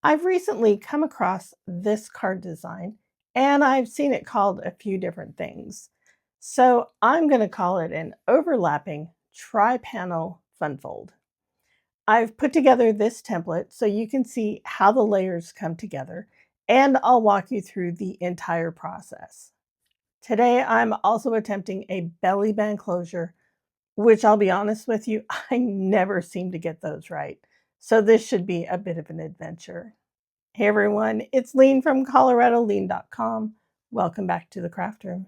I've recently come across this card design and I've seen it called a few different things. So I'm going to call it an overlapping tri-panel fun fold. I've put together this template so you can see how the layers come together, and I'll walk you through the entire process. Today I'm also attempting a belly band closure, which I'll be honest with you, I never seem to get those right. So this should be a bit of an adventure. Hey everyone, it's Lean from ColoradoLean.com. Welcome back to the craft room.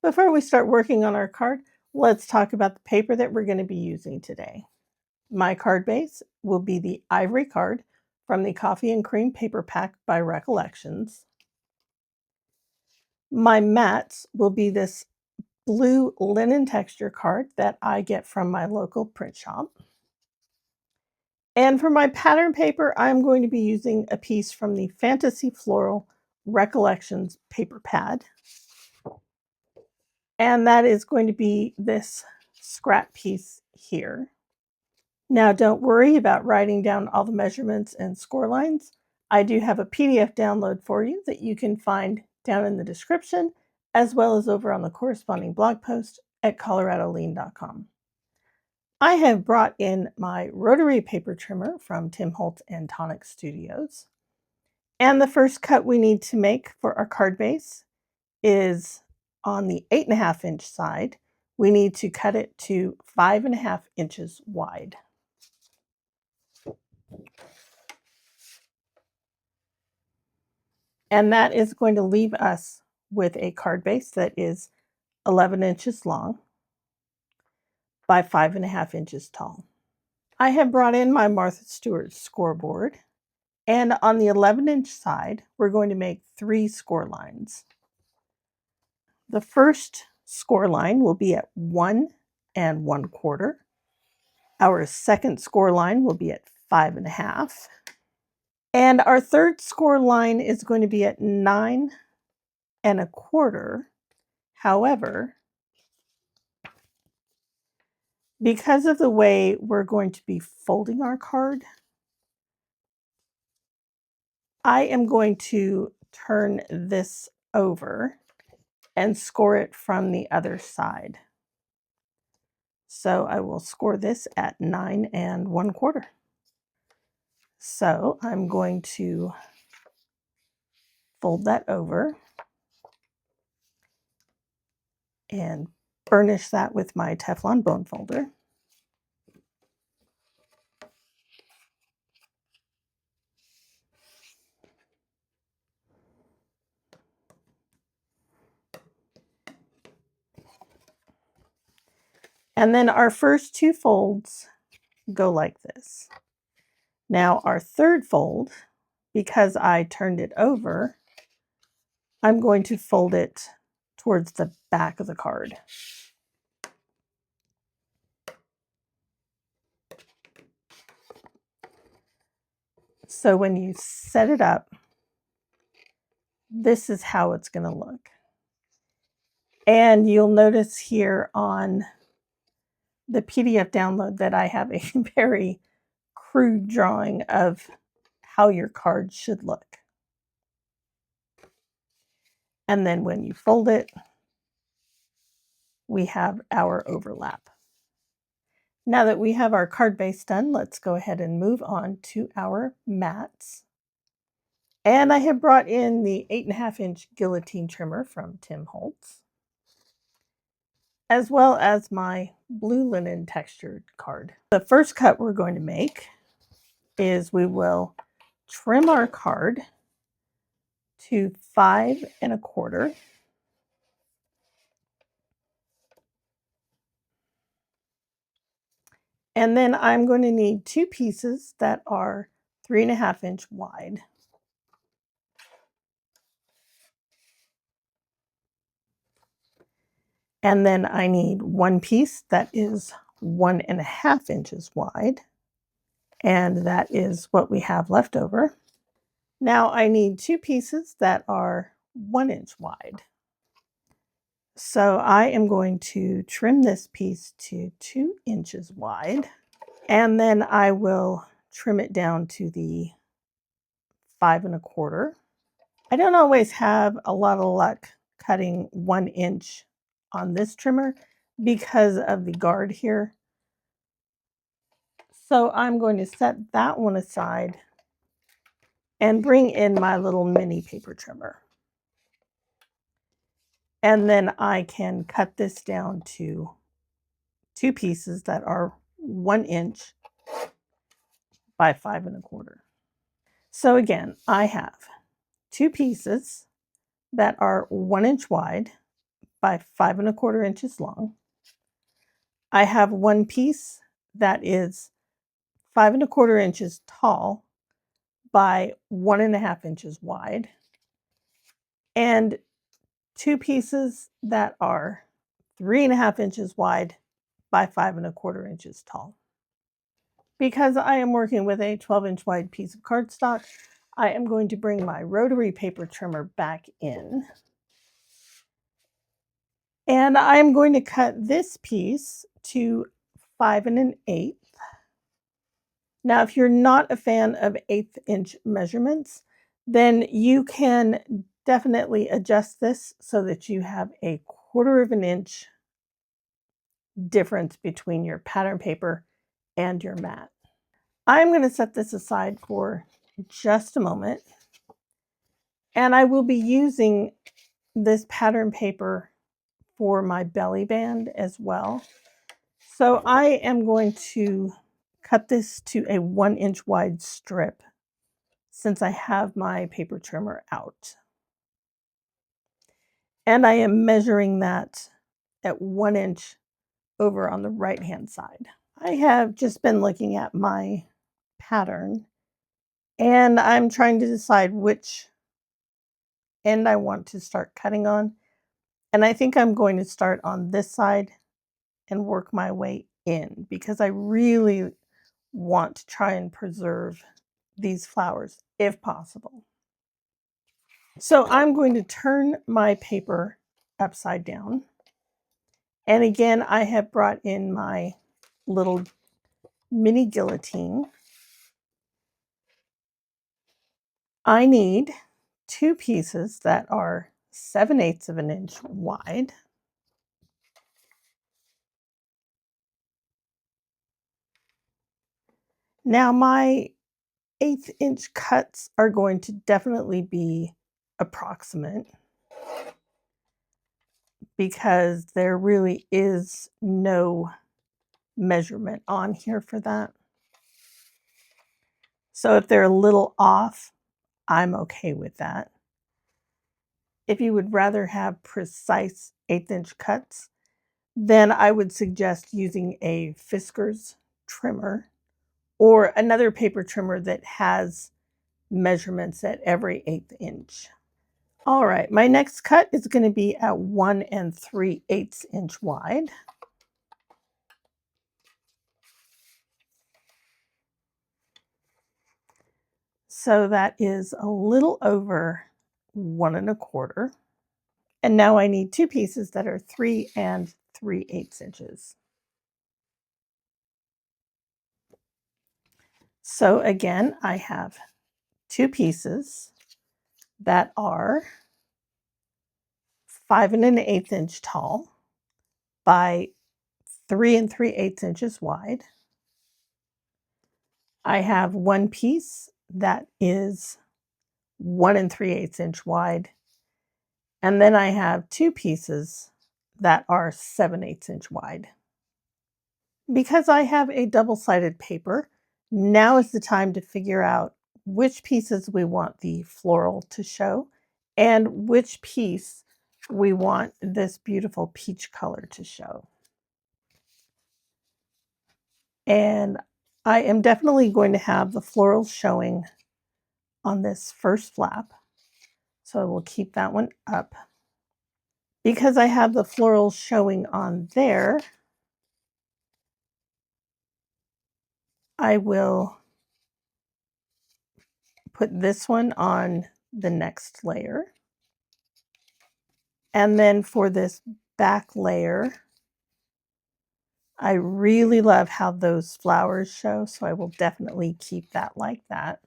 Before we start working on our card, let's talk about the paper that we're going to be using today. My card base will be the ivory card from the Coffee and Cream paper pack by Recollections. My mats will be this blue linen texture card that I get from my local print shop. And for my pattern paper, I'm going to be using a piece from the Fantasy Floral Recollections paper pad. And that is going to be this scrap piece here. Now, don't worry about writing down all the measurements and score lines. I do have a PDF download for you that you can find down in the description, as well as over on the corresponding blog post at coloradolean.com. I have brought in my rotary paper trimmer from Tim Holtz and Tonic Studios. And the first cut we need to make for our card base is on the 8.5 inch side. We need to cut it to 5.5 inches wide. And that is going to leave us with a card base that is 11 inches long by 5.5 inches tall. I have brought in my Martha Stewart scoreboard, and on the 11-inch side, we're going to make 3 score lines. The first score line will be at 1 1/4. Our second score line will be at 5.5. And our third score line is going to be at 9 1/4. However, because of the way we're going to be folding our card, I am going to turn this over and score it from the other side. So I will score this at 9 1/4. So I'm going to fold that over and burnish that with my Teflon bone folder. And then our first 2 folds go like this. Now our third fold, because I turned it over, I'm going to fold it towards the back of the card. So when you set it up, this is how it's going to look. And you'll notice here on the PDF download that I have a very crude drawing of how your card should look. And then when you fold it, we have our overlap. Now that we have our card base done, let's go ahead and move on to our mats. And I have brought in the 8.5 inch guillotine trimmer from Tim Holtz, as well as my blue linen textured card. The first cut we're going to make is we will trim our card to 5 1/4. And then I'm going to need 2 pieces that are 3.5 inch wide. And then I need 1 piece that is 1.5 inches wide. And that is what we have left over. Now I need 2 pieces that are 1 inch wide. So I am going to trim this piece to 2 inches wide, and then I will trim it down to the 5 1/4. I don't always have a lot of luck cutting 1 inch on this trimmer because of the guard here. So I'm going to set that one aside and bring in my little mini paper trimmer. And then I can cut this down to 2 pieces that are 1 inch by 5 1/4. So again, I have 2 pieces that are 1 inch wide by 5 1/4 inches long. I have one piece that is 5 1/4 inches tall by 1.5 inches wide, and 2 pieces that are 3.5 inches wide by 5 1/4 inches tall. Because I am working with a 12-inch wide piece of cardstock, I am going to bring my rotary paper trimmer back in. And I'm going to cut this piece to 5 1/8. Now, if you're not a fan of 1/8 inch measurements, then you can definitely adjust this so that you have a 1/4 of an inch difference between your pattern paper and your mat. I'm going to set this aside for just a moment, and I will be using this pattern paper for my belly band as well. So I am going to cut this to a 1 inch wide strip since I have my paper trimmer out. And I am measuring that at 1 inch over on the right hand side. I have just been looking at my pattern and I'm trying to decide which end I want to start cutting on. And I think I'm going to start on this side and work my way in because I really want to try and preserve these flowers if possible. So I'm going to turn my paper upside down. And again, I have brought in my little mini guillotine. I need 2 pieces that are 7/8 of an inch wide. Now my 1/8 inch cuts are going to definitely be approximate because there really is no measurement on here for that. So if they're a little off, I'm okay with that. If you would rather have precise 1/8 inch cuts, then I would suggest using a Fisker's trimmer or another paper trimmer that has measurements at every 1/8 inch. All right, my next cut is going to be at 1 3/8 inch wide. So that is a little over 1 1/4. And now I need 2 pieces that are 3 3/8 inches. So again, I have 2 pieces that are 5 1/8 inch tall by 3 3/8 inches wide. I have one piece that is 1 3/8 inch wide, and then I have 2 pieces that are 7/8 inch wide. Because I have a double-sided paper, now is the time to figure out which pieces we want the floral to show and which piece we want this beautiful peach color to show. And I am definitely going to have the florals showing on this first flap. So I will keep that one up. Because I have the florals showing on there, I will put this one on the next layer. And then for this back layer, I really love how those flowers show, so I will definitely keep that like that.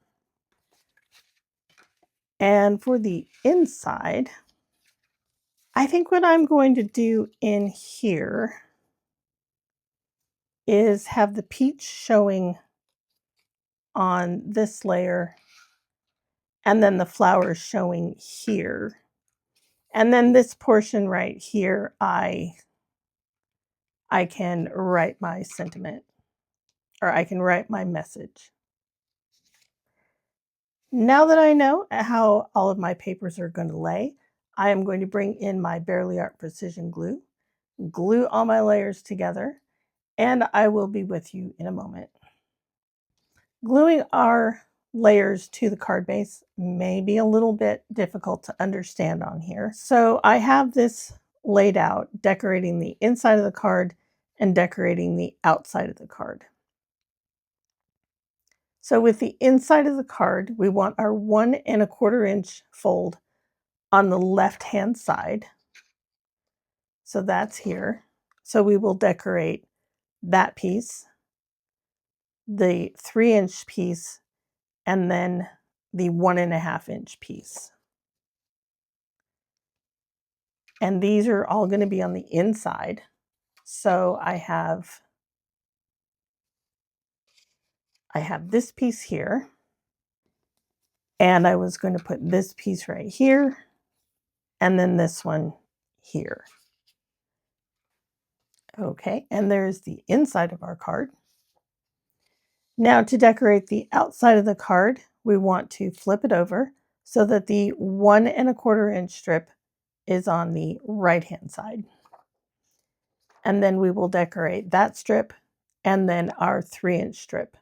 And for the inside, I think what I'm going to do in here is have the peach showing on this layer and then the flowers showing here. And then this portion right here, I can write my sentiment, or I can write my message. Now that I know how all of my papers are going to lay, I am going to bring in my Bearly Art Precision Glue, glue all my layers together, and I will be with you in a moment. Gluing our layers to the card base may be a little bit difficult to understand on here. So I have this laid out, decorating the inside of the card and decorating the outside of the card. So with the inside of the card, we want our 1 1/4 inch fold on the left-hand side. So that's here. So we will decorate that piece, the 3-inch piece, and then the 1 1/2 inch piece. And these are all going to be on the inside. So I have this piece here, and I was going to put this piece right here, and then this one here. Okay, and there's the inside of our card. Now to decorate the outside of the card, we want to flip it over so that the 1 1/4 inch strip is on the right-hand side. And then we will decorate that strip and then our 3-inch strip.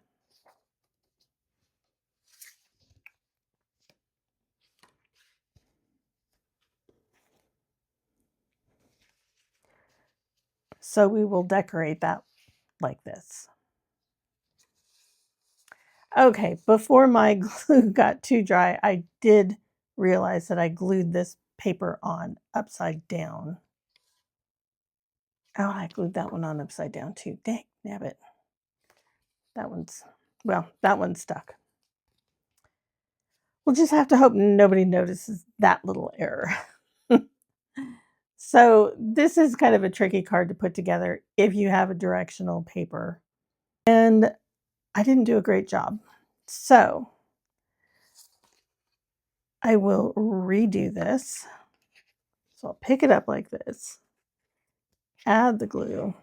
So we will decorate that like this. Okay, before my glue got too dry, I did realize that I glued this paper on upside down. Oh, I glued that one on upside down too. Dang, nabbit. That one's stuck. We'll just have to hope nobody notices that little error. So this is kind of a tricky card to put together if you have a directional paper. And I didn't do a great job. So I will redo this. So I'll pick it up like this, add the glue.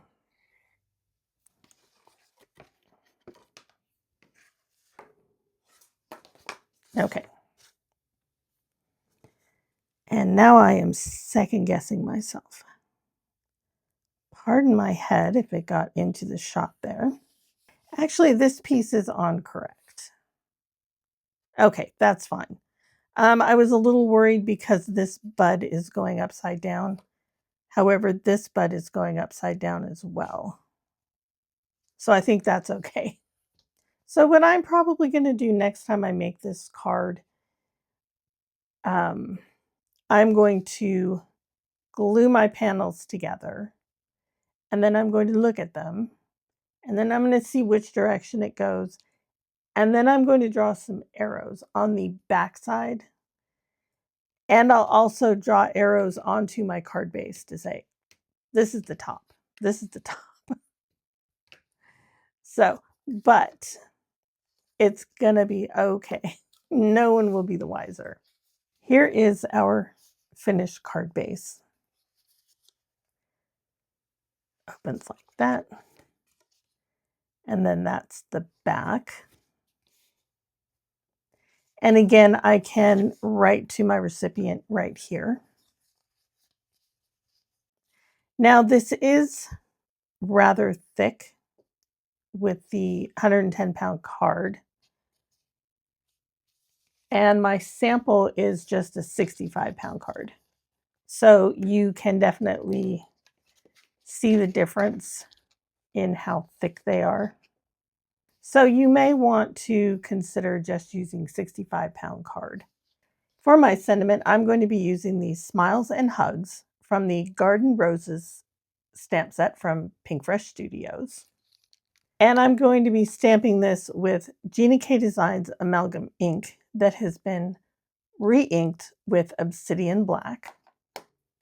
Okay. And now I am second guessing myself. Pardon my head if it got into the shot there. Actually, this piece is on correct. Okay, that's fine. I was a little worried because this bud is going upside down. However, this bud is going upside down as well. So I think that's okay. So what I'm probably going to do next time I make this card, I'm going to glue my panels together, and then I'm going to look at them, and then I'm going to see which direction it goes, and then I'm going to draw some arrows on the back side, and I'll also draw arrows onto my card base to say, this is the top, this is the top. So, but it's gonna be okay. No one will be the wiser. Here is our finished card base. Opens like that. And then that's the back. And again, I can write to my recipient right here. Now this is rather thick with the 110-pound card. And my sample is just a 65-pound card. So you can definitely see the difference in how thick they are. So you may want to consider just using 65-pound card. For my sentiment, I'm going to be using the Smiles and Hugs from the Garden Roses stamp set from Pink Fresh Studios. And I'm going to be stamping this with Gina K Designs amalgam ink that has been re-inked with obsidian black.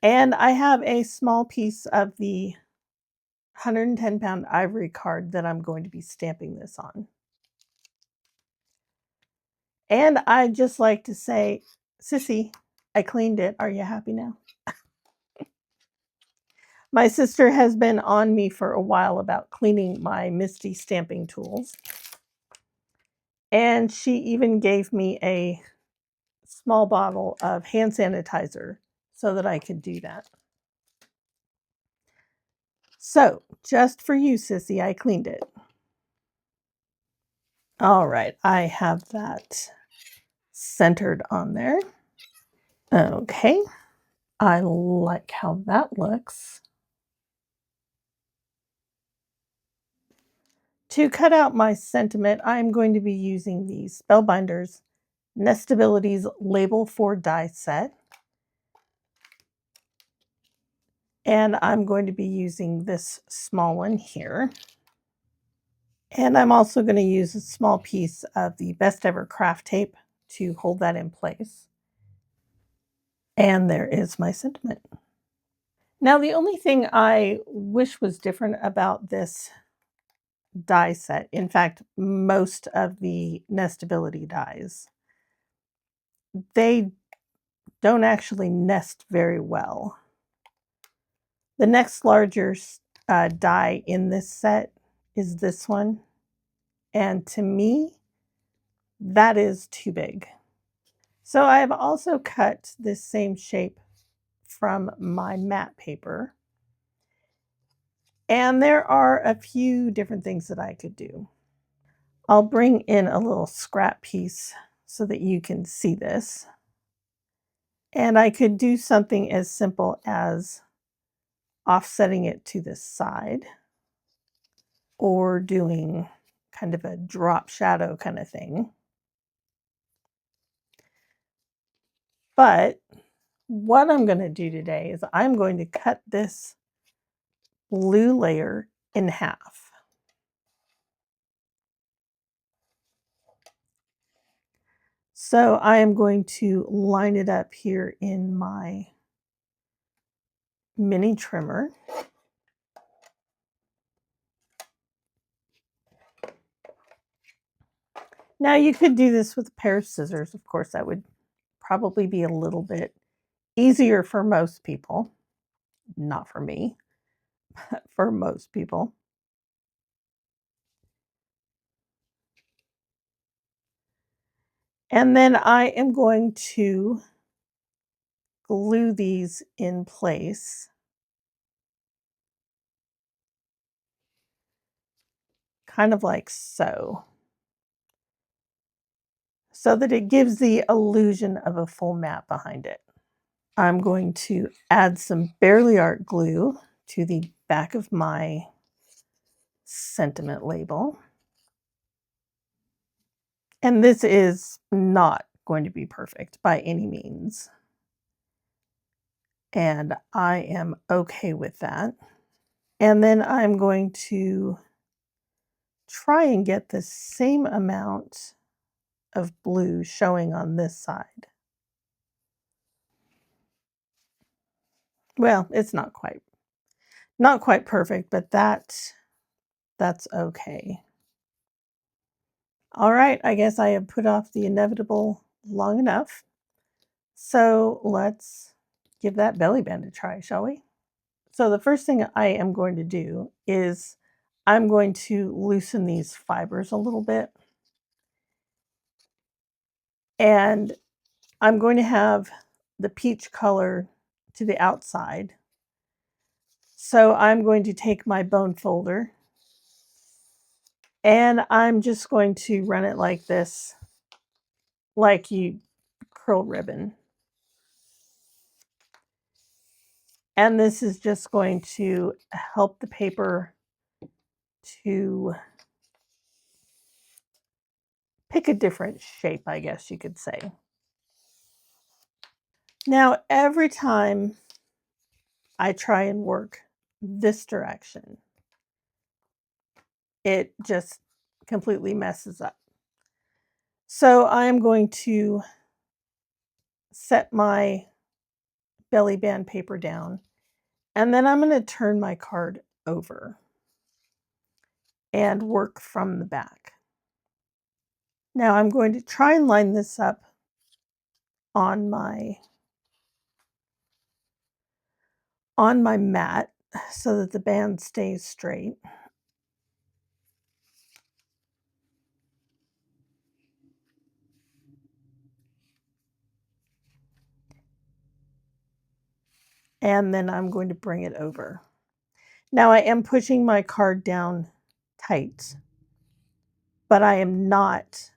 And I have a small piece of the 110-pound ivory card that I'm going to be stamping this on. And I'd just like to say, Sissy, I cleaned it. Are you happy now? My sister has been on me for a while about cleaning my Misty stamping tools. And she even gave me a small bottle of hand sanitizer so that I could do that. So, just for you, Sissy, I cleaned it. All right, I have that centered on there. Okay, I like how that looks. To cut out my sentiment, I'm going to be using the Spellbinders Nestabilities Label 4 die set. And I'm going to be using this small one here. And I'm also going to use a small piece of the Best Ever Craft Tape to hold that in place. And there is my sentiment. Now, the only thing I wish was different about this die set, in fact, most of the nestability dies, they don't actually nest very well. The next larger die in this set is this one. And to me, that is too big. So I've also cut this same shape from my matte paper. And there are a few different things that I could do. I'll bring in a little scrap piece so that you can see this. And I could do something as simple as offsetting it to the side or doing kind of a drop shadow kind of thing. But what I'm going to do today is I'm going to cut this blue layer in half. So I am going to line it up here in my mini trimmer. Now you could do this with a pair of scissors. Of course, that would probably be a little bit easier for most people. Not for me, but for most people. And then I am going to glue these in place. Kind of like so. So that it gives the illusion of a full map behind it. I'm going to add some Barely Art glue to the back of my sentiment label. And this is not going to be perfect by any means. And I am okay with that. And then I'm going to try and get the same amount of blue showing on this side. Well, it's not quite perfect, but that's okay. All right, I guess I have put off the inevitable long enough. So let's give that belly band a try, shall we? So the first thing I am going to do is I'm going to loosen these fibers a little bit. And I'm going to have the peach color to the outside. So I'm going to take my bone folder and I'm just going to run it like this, like you curl ribbon. And this is just going to help the paper to pick a different shape, I guess you could say. Now, every time I try and work this direction, it just completely messes up. So I'm going to set my belly band paper down, and then I'm going to turn my card over and work from the back. Now I'm going to try and line this up on my mat so that the band stays straight. And then I'm going to bring it over. Now I am pushing my card down tight, but I am not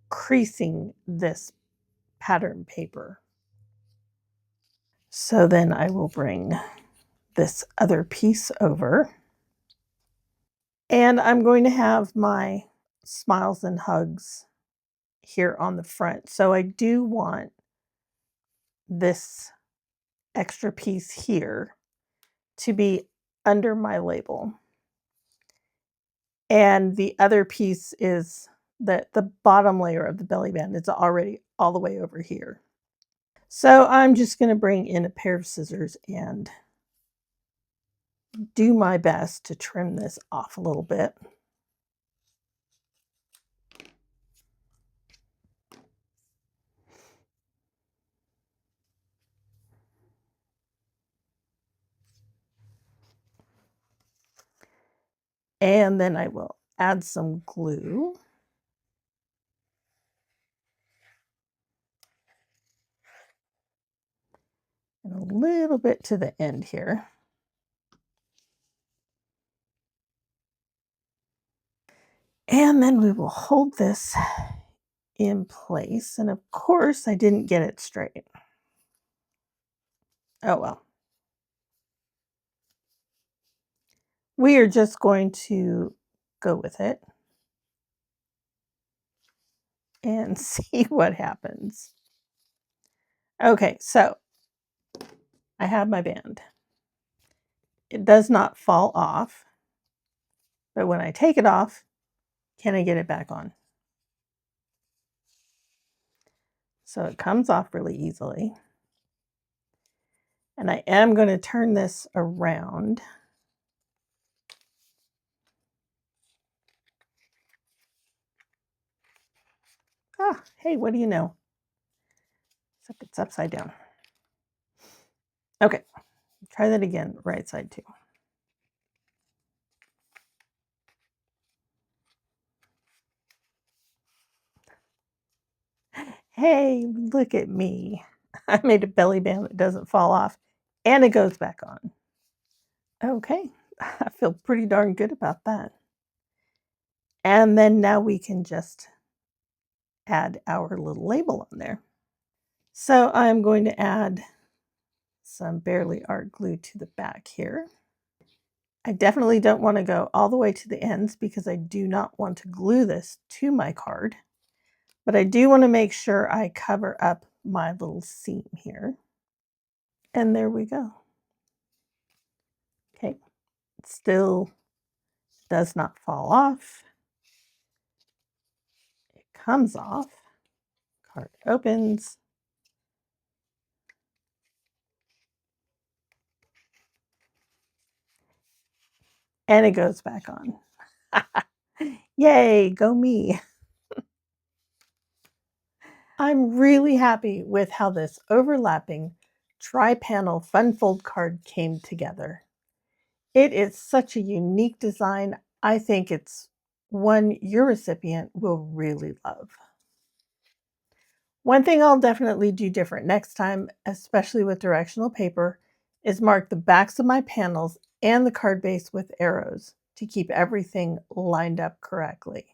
creasing this pattern paper. So then I will bring this other piece over. And I'm going to have my smiles and hugs here on the front. So I do want this extra piece here to be under my label. And the other piece is that the bottom layer of the belly band is already all the way over here. So I'm just going to bring in a pair of scissors and do my best to trim this off a little bit. And then I will add some glue. And a little bit to the end here. And then we will hold this in place. And of course, I didn't get it straight. Oh well. We are just going to go with it and see what happens. Okay, so I have my band. It does not fall off, but when I take it off, can I get it back on? So it comes off really easily. And I am going to turn this around. Ah, hey, what do you know? Except it's upside down. Okay, try that again, right side too. Hey, look at me. I made a belly band that doesn't fall off and it goes back on. Okay, I feel pretty darn good about that. And then now we can just add our little label on there. So I'm going to add some Barely Art glue to the back here. I definitely don't want to go all the way to the ends because I do not want to glue this to my card, but I do want to make sure I cover up my little seam here. And there we go. Okay, it still does not fall off. It comes off, card opens. And it goes back on. Yay, go me. I'm really happy with how this overlapping tri-panel fun fold card came together. It is such a unique design. I think it's one your recipient will really love. One thing I'll definitely do different next time, especially with directional paper, is mark the backs of my panels and the card base with arrows to keep everything lined up correctly.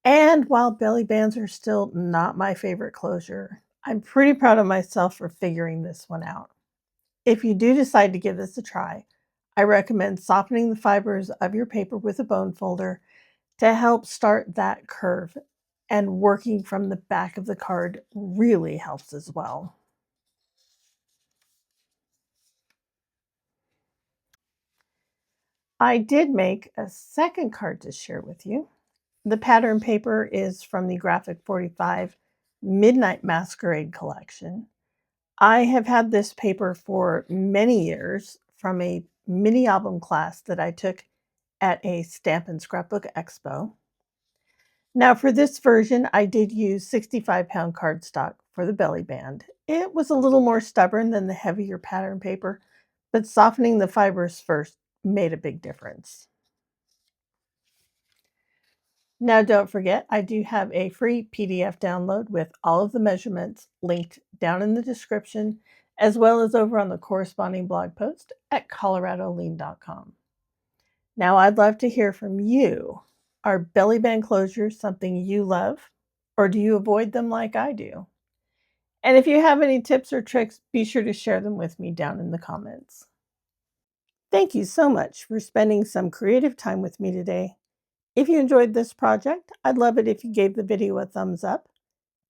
And while belly bands are still not my favorite closure, I'm pretty proud of myself for figuring this one out. If you do decide to give this a try, I recommend softening the fibers of your paper with a bone folder to help start that curve, and working from the back of the card really helps as well. I did make a second card to share with you. The pattern paper is from the Graphic 45 Midnight Masquerade collection. I have had this paper for many years from a mini album class that I took at a Stamp and Scrapbook Expo. Now, for this version, I did use 65-pound cardstock for the belly band. It was a little more stubborn than the heavier pattern paper, but softening the fibers first made a big difference. Now, don't forget, I do have a free PDF download with all of the measurements linked down in the description, as well as over on the corresponding blog post at coloradolean.com. Now, I'd love to hear from you. Are belly band closures something you love, or do you avoid them like I do? And if you have any tips or tricks, be sure to share them with me down in the comments. Thank you so much for spending some creative time with me today. If you enjoyed this project, I'd love it if you gave the video a thumbs up.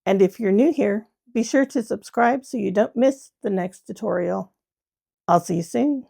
And if you're new here, be sure to subscribe so you don't miss the next tutorial. I'll see you soon.